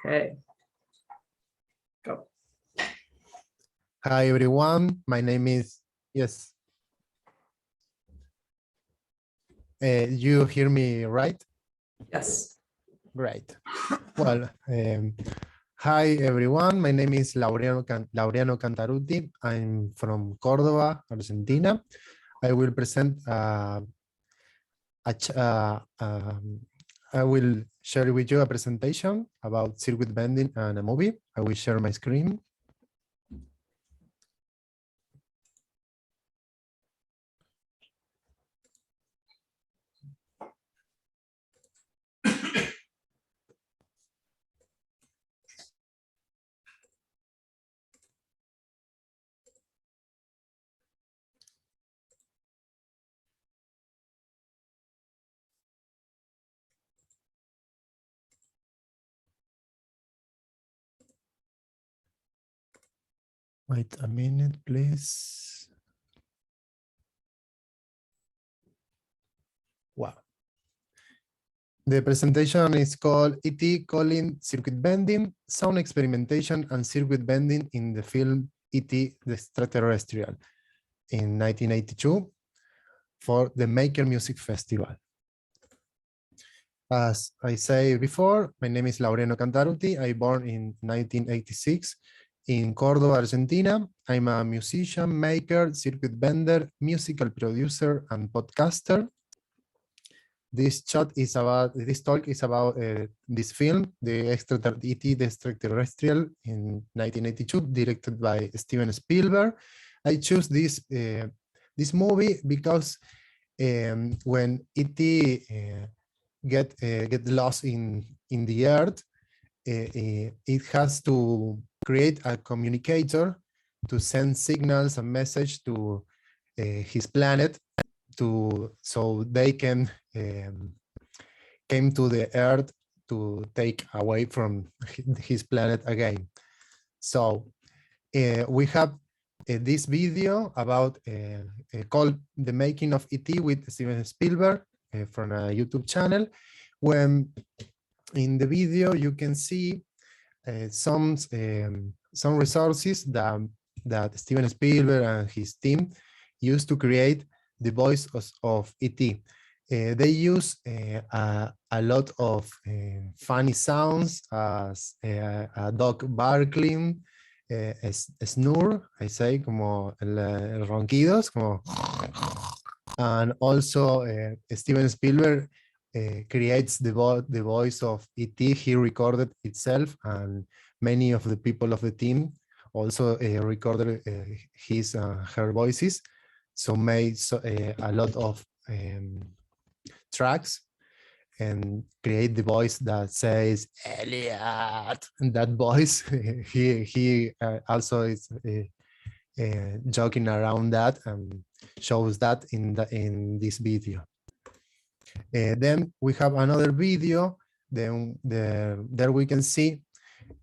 Okay. Go. Hi, everyone. My name is, yes. You hear me right? Yes. Great. Well, hi, everyone. My name is Laureano Cantarutti. I'm from Cordoba, Argentina. I will present I will share with you a presentation about circuit bending and a movie. I will share my screen. Wait a minute, please. Wow. The presentation is called E.T. Calling Circuit Bending, Sound Experimentation and Circuit Bending in the film E.T. the Extraterrestrial in 1982 for the Maker Music Festival. As I said before, my name is Laureano Cantarutti. I born in 1986 in Cordoba, Argentina. I'm a musician, maker, circuit bender, musical producer, and podcaster. This talk is about this film, the E.T. the Extraterrestrial in 1982, directed by Steven Spielberg. I chose this movie because when E.T. get lost in the earth, it has to create a communicator to send signals and message to his planet so they can came to the earth to take away from his planet again. So we have this video about called The Making of E.T. with Steven Spielberg from a YouTube channel. When in the video you can see some resources that Steven Spielberg and his team used to create the voice of E.T. They use a lot of funny sounds as a dog barking, a snore, I say, como el ronquidos, como, and also Steven Spielberg creates the voice of E.T. He recorded itself, and many of the people of the team also recorded her voices, so made a lot of tracks and create the voice that says Elliot. And that voice, he also is joking around that and shows that in this video. Then we have another video. Then there we can see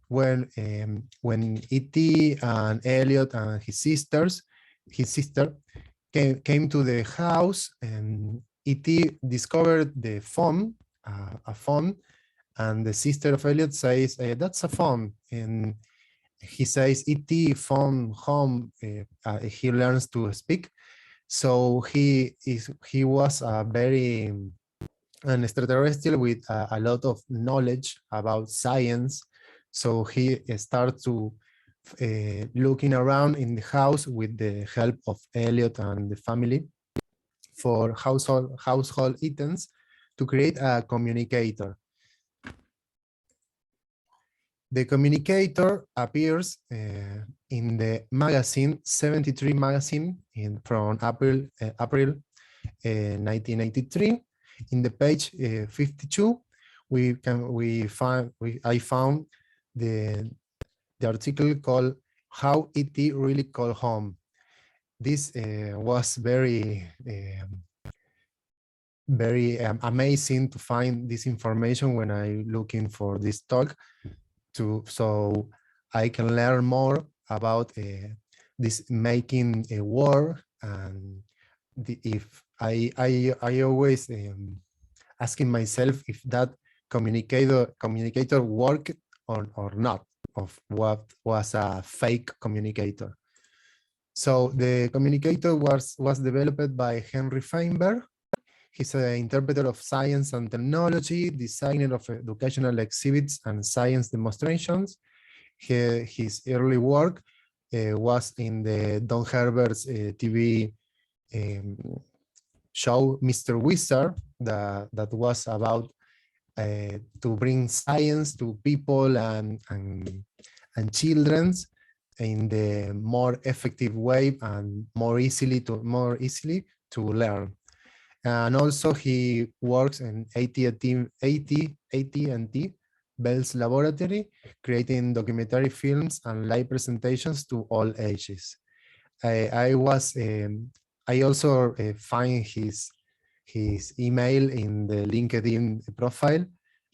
when E.T. and Elliot and his sister came to the house, and E.T. discovered the phone, a phone, and the sister of Elliot says, "That's a phone." And he says, "E.T. phone home." He learns to speak, so he was an extraterrestrial with a lot of knowledge about science. So he started to looking around in the house with the help of Elliot and the family for household items to create a communicator. The communicator appears in the magazine 73 magazine from April 1983. In the page 52, I found the article called "How E.T. Really Called Home." This was very amazing to find this information when I looking for this talk, so I can learn more about this making a word. And if I always asking myself if that communicator worked or not, of what was a fake communicator. So the communicator was developed by Henry Feinberg. He's an interpreter of science and technology, designer of educational exhibits and science demonstrations. His early work was in the Don Herbert's TV um, show, Mr. Wizard, that was about to bring science to people and children's in the more effective way and more easily to learn. And also he works in AT&T Bell's laboratory, creating documentary films and live presentations to all ages. I also find his email in the LinkedIn profile,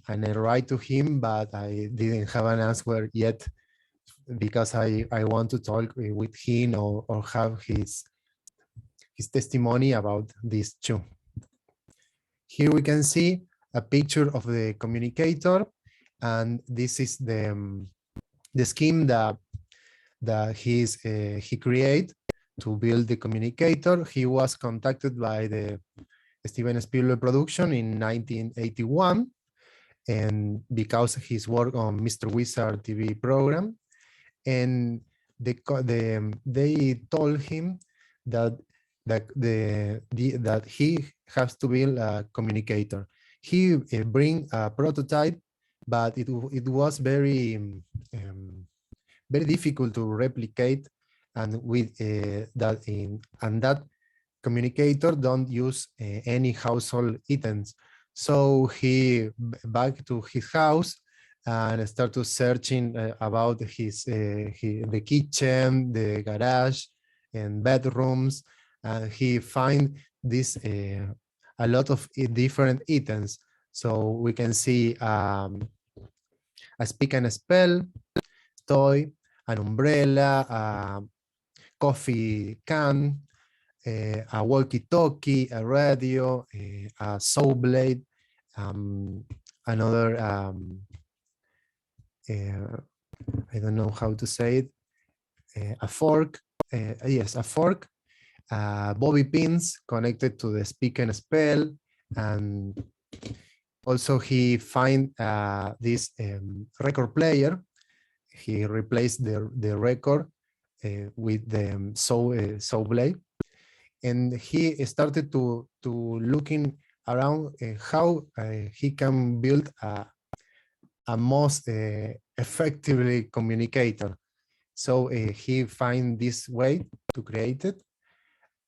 and I write to him, but I didn't have an answer yet because I want to talk with him or have his testimony about this too. Here we can see a picture of the communicator, and this is the scheme that he created to build the communicator. He was contacted by the Steven Spielberg production in 1981, and because his work on Mr. Wizard TV program, and they told him that that he has to build a communicator. He bring a prototype, but it was very very difficult to replicate, and with that communicator don't use any household items. So he back to his house and started searching about the kitchen, the garage, and bedrooms. And he find this a lot of different items. So we can see a speak and spell toy, an umbrella, a coffee can, a walkie-talkie, a radio, a saw blade, another, I don't know how to say it, a fork, yes, a fork, bobby pins connected to the speak and spell, and also he find this record player. He replaced the record with the saw blade, and he started to looking around how he can build a most effectively communicator. So he find this way to create it,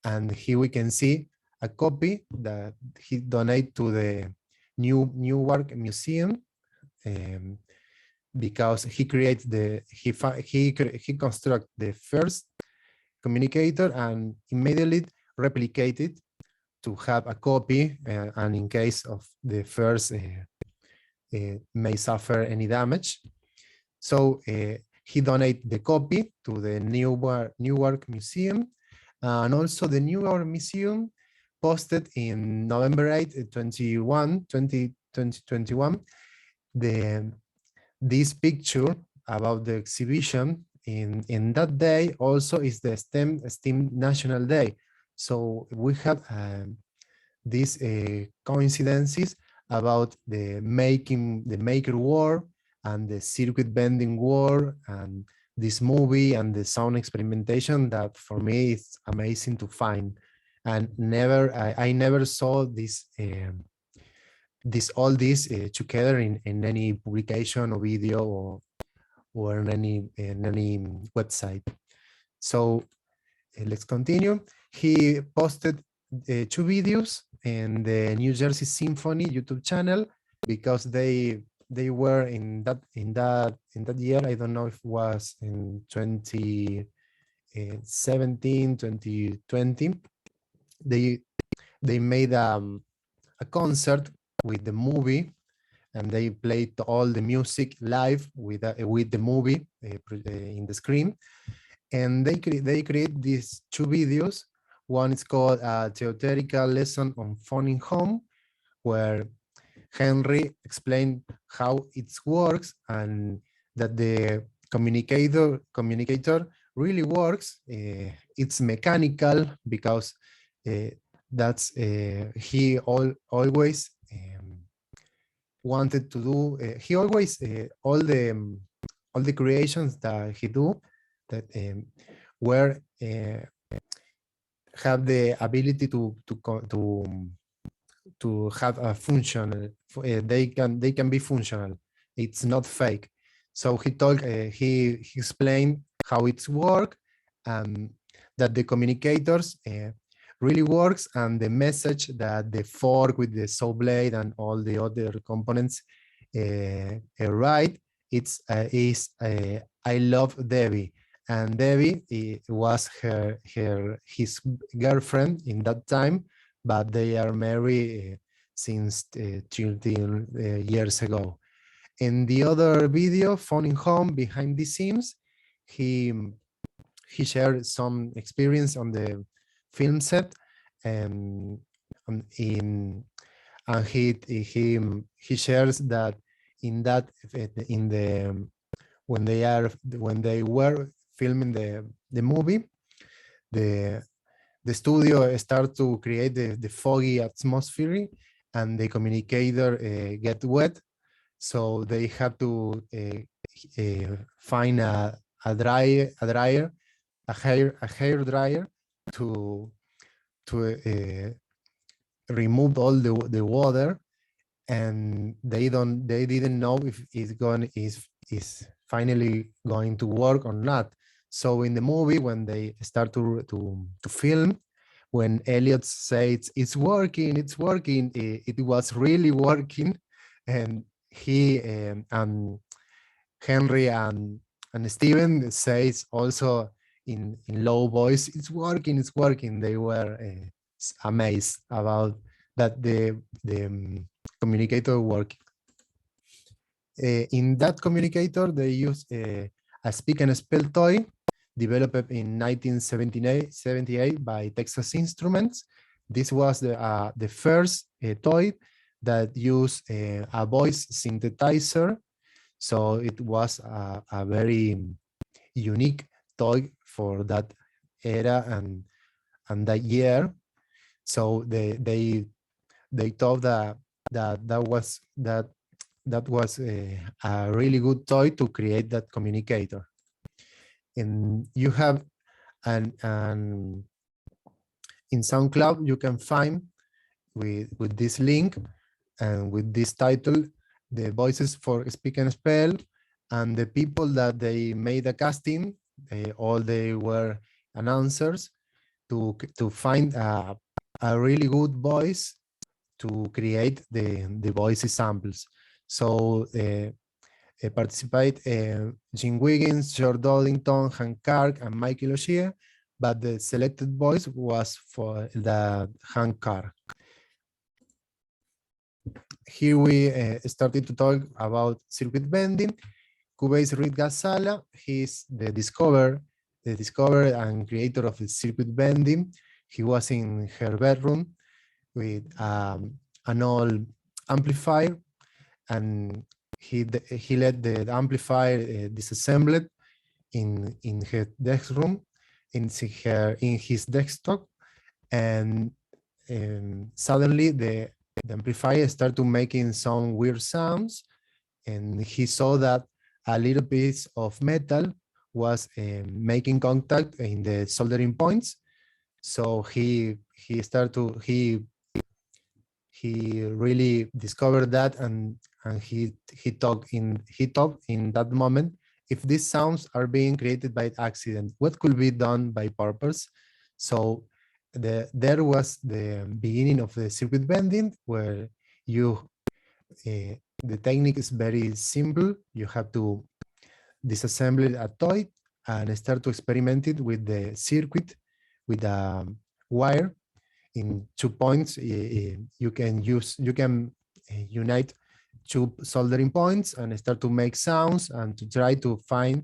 and here we can see a copy that he donate to the Newark Museum, because he creates he construct the first communicator and immediately replicate it to have a copy, and in case of the first may suffer any damage. So he donate the copy to the Newark Museum, and also the Newark Museum posted in November 8, 2021, this picture about the exhibition in that day. Also is the STEM National Day. So we have these coincidences about the maker war and the circuit bending war and this movie and the sound experimentation that for me is amazing to find. And I never saw this all this together in any publication or video or in any website. So let's continue. He posted 2 videos in the New Jersey Symphony YouTube channel because they were in that year. I don't know if it was in 2017, 2020. They made a concert with the movie, and they played all the music live with the movie in the screen. And they create these 2 videos. One is called a theoretical lesson on phoning home, where Henry explained how it works, and that the communicator really works. It's mechanical because that's he always wanted to do. He always all the creations that he do that were have the ability to have a functional. They can be functional. It's not fake. So he explained how it's work, and that the communicators really works, and the message that the fork with the saw blade and all the other components write, it's is I love Debbie, and Debbie was his girlfriend in that time, but they are married since 13 years ago. In the other video, Phoning Home Behind the Scenes, he shared some experience on the film set, and in and he shares that in the when they were filming the movie, the studio start to create the foggy atmosphere, and the communicator get wet, so they have to find a hair dryer to remove all the water, and they didn't know if is finally going to work or not. So in the movie, when they start to film, when Elliot says it's working, it was really working, and he Henry and Steven says also in low voice, it's working. They were amazed about that the communicator working. In that communicator, they use a speak and spell toy developed in 1978 by Texas Instruments. This was the first toy that used a voice synthesizer. So it was a very unique toy for that era and that year. So they thought that was a really good toy to create that communicator. And you have in SoundCloud you can find with this link and with this title the voices for Speak and Spell, and the people that they made a casting, all they were announcers, to find a really good voice to create the voice samples. So participate Jim Wiggins, George Dollington, Hank Clark, and Michael O'Shea, but the selected voice was for the Hank Clark. Here we started to talk about circuit bending. Cubase Reed Gazala, he's the discoverer and creator of the circuit bending. He was in her bedroom with an old amplifier, and he let the amplifier disassembled in her desk room, in his desktop, and suddenly the amplifier started making some weird sounds, and he saw that a little piece of metal was making contact in the soldering points. So he really discovered that, and he thought in that moment, if these sounds are being created by accident, what could be done by purpose? So there was the beginning of the circuit bending, where the technique is very simple. You have to disassemble a toy and start to experiment it with the circuit with a wire in 2 points. You can unite 2 soldering points and start to make sounds and to try to find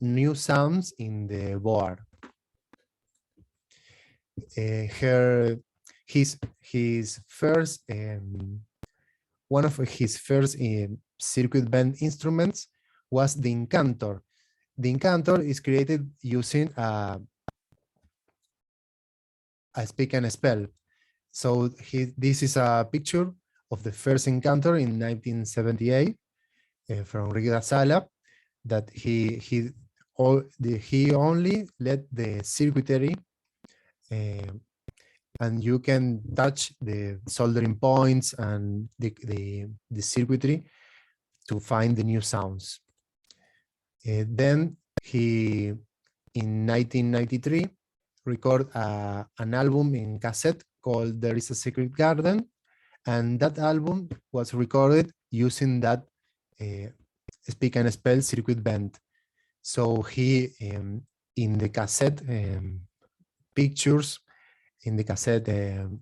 new sounds in the board. His first one of his first circuit bend instruments was the incantor. The incantor is created using a speak and spell. So this is a picture of the first incantor in 1978 from Rita Sala, that he only led the circuitry, and you can touch the soldering points and the circuitry to find the new sounds. Then he, in 1993, recorded an album in cassette called There is a Secret Garden, and that album was recorded using that speak and spell circuit bend. So he, in the cassette pictures, in the cassette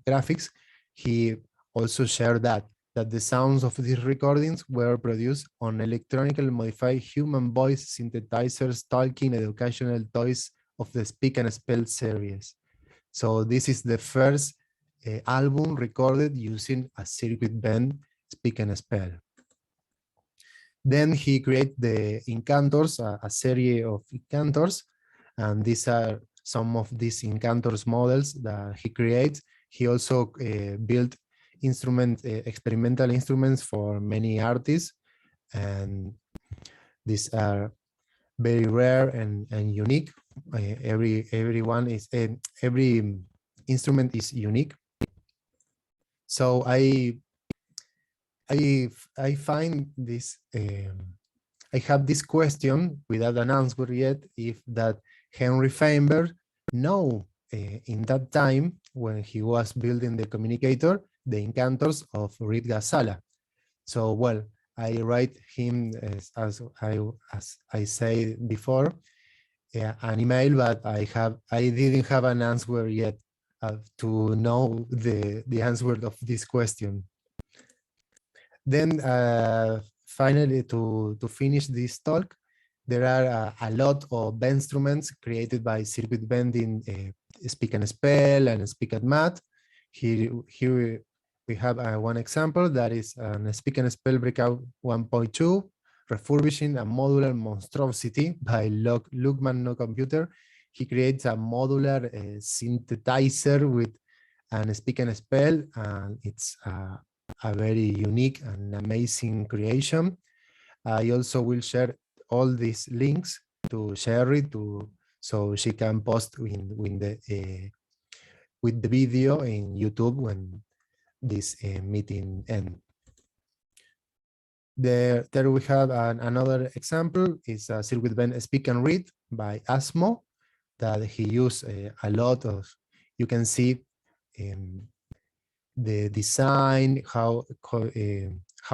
graphics, he also shared that the sounds of these recordings were produced on electronically modified human voice synthesizers talking educational toys of the Speak and Spell series. So this is the first album recorded using a circuit bend Speak and Spell. Then he created the incantors, a series of incantors, and these are some of these incantors models that he creates. He also built experimental instruments for many artists, and these are very rare and unique. Every instrument is unique. So I find this, I have this question without an answer yet, if that Henry Feinberg know in that time when he was building the communicator, the incantors of Reed Ghazala. So, well, I write him, as I said before, an email, but I didn't have an answer yet to know the answer of this question. Then finally, to finish this talk, there are a lot of instruments created by circuit bending, Speak and Spell and Speak and Math. Here we have one example that is a Speak and Spell Breakout 1.2, refurbishing a modular monstrosity by Lukman No Computer. He creates a modular synthesizer with an Speak and Spell, and it's a very unique and amazing creation. I also will share all these links to Sherry so she can post with the video in YouTube when this meeting ends. There we have another example. Is a circuit bend Speak and Read by Asmo that he used a lot of. You can see the design, how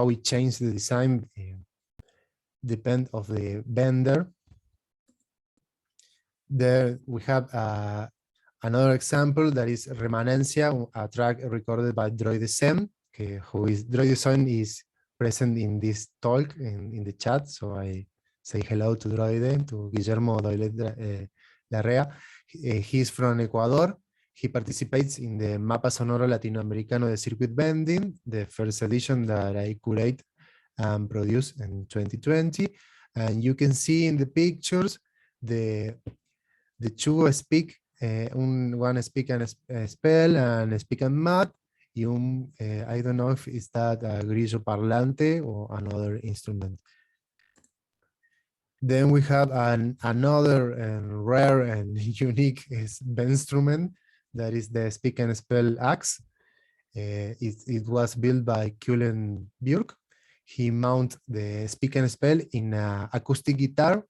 it changed the design depend of the vendor. There we have another example that is Remanencia, a track recorded by Droidesen, Droidesen is present in this talk in the chat, so I say hello to Droide, to Guillermo Doilet Larrea. He's from Ecuador. He participates in the Mapa Sonoro Latinoamericano de Circuit Bending, the first edition that I curate and produced in 2020. And you can see in the pictures the two speak, one Speak and Spell and Speak and Math, I don't know if it's that grillo parlante or another instrument. Then we have another rare and unique instrument that is the Speak and Spell axe. It was built by Cullen Burke. He mounted the Speak and Spell in an acoustic guitar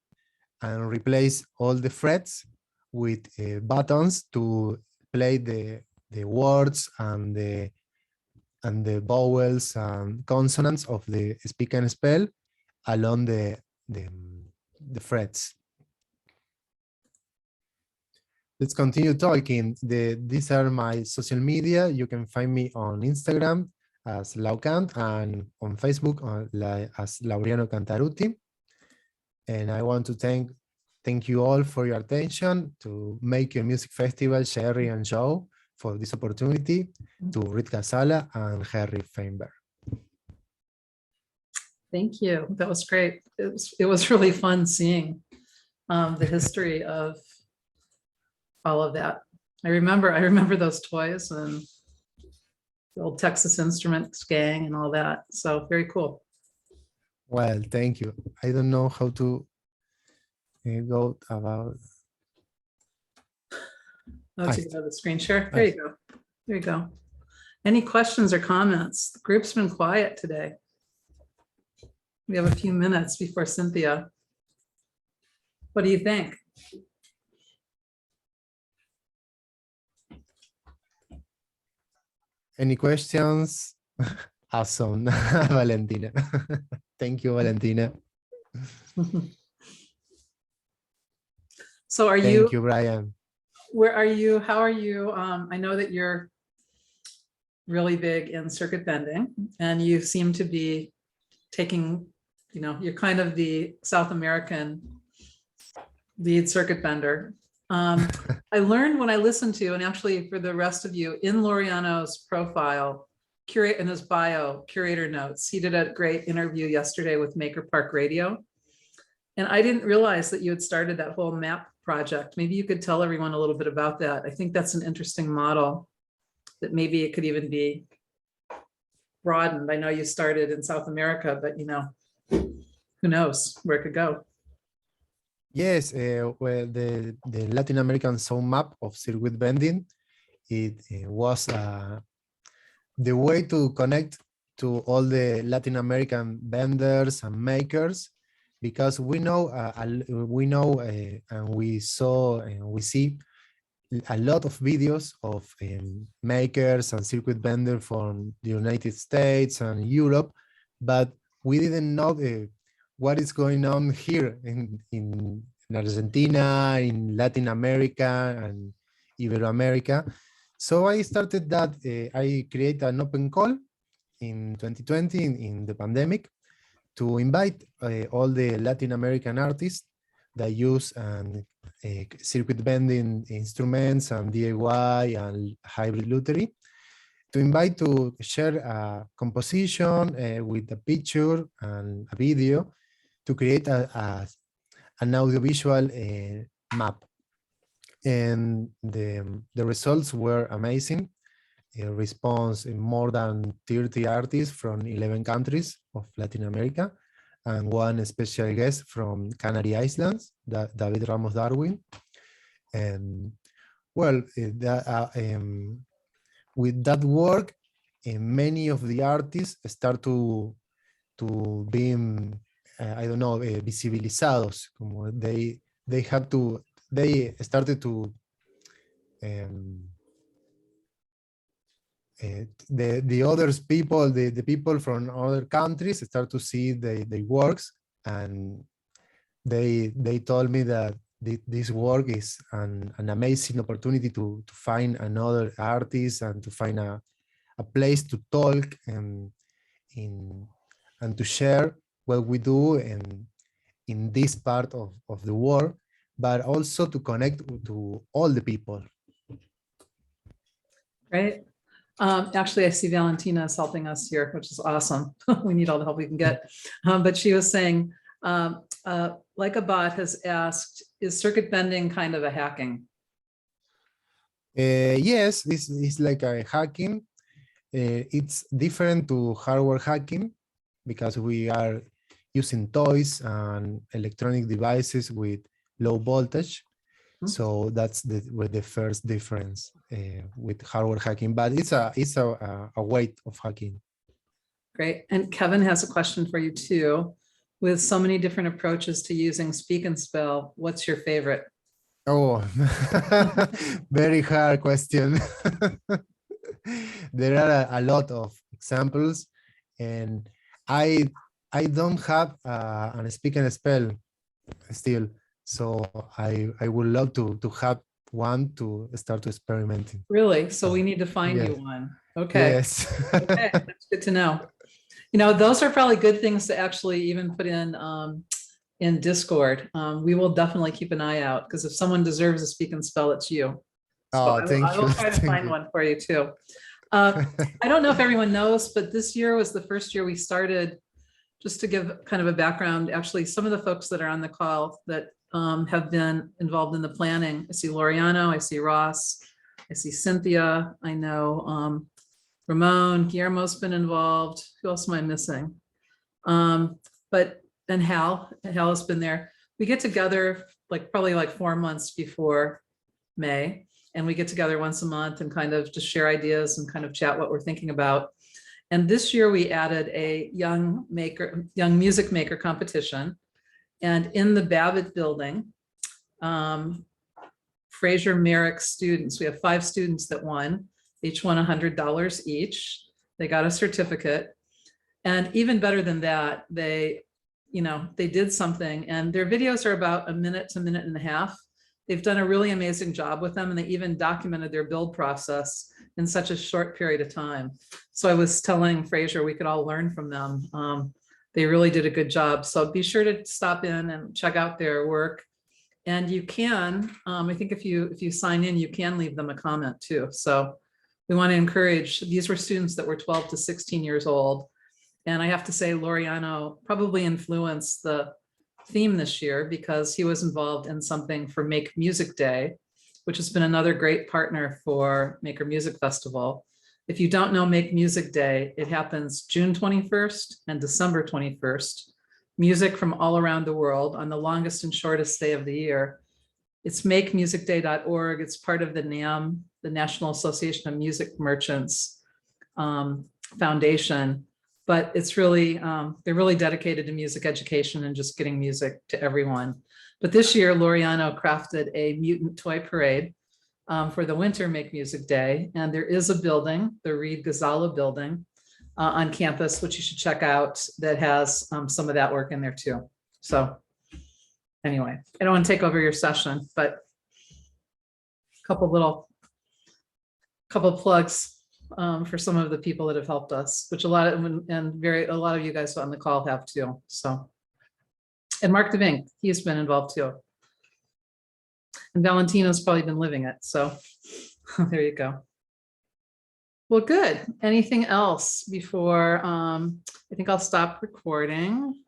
and replaced all the frets with buttons to play the words and the vowels and consonants of the Speak and Spell along the frets. Let's continue talking. These are my social media. You can find me on Instagram as Laucant and on Facebook as Laureano Cantarutti. And I want to thank you all for your attention, to Make Your Music Festival, Sherry and Joe, for this opportunity, to Reed Ghazala and Henry Feinberg. Thank you. That was great. It was really fun seeing the history of all of that. I remember those toys and the old Texas Instruments gang and all that. So very cool. Well, thank you. I don't know how to go about. Oh, to I- go to the screen share. There you go. There you go. Any questions or comments? The group's been quiet today. We have a few minutes before Cynthia. What do you think? Any questions? Awesome, Valentina. Thank you, Valentina. So are Thank you, Brian. where are you? How are you? I know that you're really big in circuit bending and you seem to be taking, you're kind of the South American lead circuit bender. I learned when I listened to, and actually for the rest of you, in Laureano's profile, in his bio, curator notes, he did a great interview yesterday with Maker Park Radio. And I didn't realize that you had started that whole map project. Maybe you could tell everyone a little bit about that. I think that's an interesting model that maybe it could even be broadened. I know you started in South America, but who knows where it could go. Yes, well, the Latin American sound map of circuit bending, it was the way to connect to all the Latin American vendors and makers, because we know and we saw and we see a lot of videos of makers and circuit vendors from the United States and Europe, but we didn't know what is going on here in Argentina, in Latin America and Iberoamerica. So I started that, I created an open call in 2020 in the pandemic to invite all the Latin American artists that use circuit bending instruments and DIY and hybrid lutherie, to invite to share a composition with a picture and a video to create an audiovisual map. And the results were amazing. Response in more than 30 artists from 11 countries of Latin America, and one special guest from Canary Islands, David Ramos Darwin. And well, with that work, many of the artists start to be, I don't know, visibilizados. Como they started to the other people, the people from other countries start to see the works, and they told me that this work is an amazing opportunity to find another artist and to find a place to talk and to share what we do in this part of the world, but also to connect to all the people. Right. Actually, I see Valentina is helping us here, which is awesome. We need all the help we can get. But she was saying, like a bot has asked, is circuit bending kind of a hacking? Yes, this is like a hacking. It's different to hardware hacking because we are using toys and electronic devices with low voltage. So that's the first difference with hardware hacking, but it's a way of hacking. Great. And Kevin has a question for you too. With so many different approaches to using Speak and Spell, what's your favorite? Oh, very hard question. There are a lot of examples, and I don't have a Speak and Spell still. So I would love to have one to start experimenting. Really? So we need to find Yes. you one. Okay. Yes. Okay, that's good to know. Those are probably good things to actually even put in Discord. We will definitely keep an eye out, because if someone deserves a Speak and Spell, it's you. So Oh, thank I will you. try to Thank find you. one for you too. I don't know if everyone knows, but this year was the first year we started just to give kind of a background, actually, some of the folks that are on the call that have been involved in the planning. I see Laureano, I see Ross, I see Cynthia, I know Ramon, Guillermo's been involved. Who else am I missing? And Hal has been there. We get together probably 4 months before May, and we get together once a month and kind of just share ideas and kind of chat what we're thinking about. And this year we added a young music maker competition. And in the Babbitt building, Fraser Merrick students, we have 5 students that won, each won $100 each. They got a certificate. And even better than that, they did something, and their videos are about a minute to minute and a half. They've done a really amazing job with them, and they even documented their build process in such a short period of time. So I was telling Fraser we could all learn from them. They really did a good job. So be sure to stop in and check out their work. And you can, I think if you sign in, you can leave them a comment too. So we want to encourage, these were students that were 12 to 16 years old. And I have to say, Laureano probably influenced the theme this year because he was involved in something for Make Music Day, which has been another great partner for Maker Music Festival. If you don't know Make Music Day, it happens June 21st and December 21st. Music from all around the world on the longest and shortest day of the year. It's makemusicday.org. It's part of the NAM, the National Association of Music Merchants Foundation. But it's really, they're really dedicated to music education and just getting music to everyone. But this year, Laureano crafted a mutant toy parade for the winter Make Music Day. And there is a building, the Reed Ghazala building on campus, which you should check out, that has some of that work in there too. So anyway, I don't want to take over your session, but a couple plugs for some of the people that have helped us, which a lot of you guys on the call have too. So, and Mark DeVink, he's been involved too. And Valentino's probably been living it. So there you go. Well, good. Anything else before I think I'll stop recording.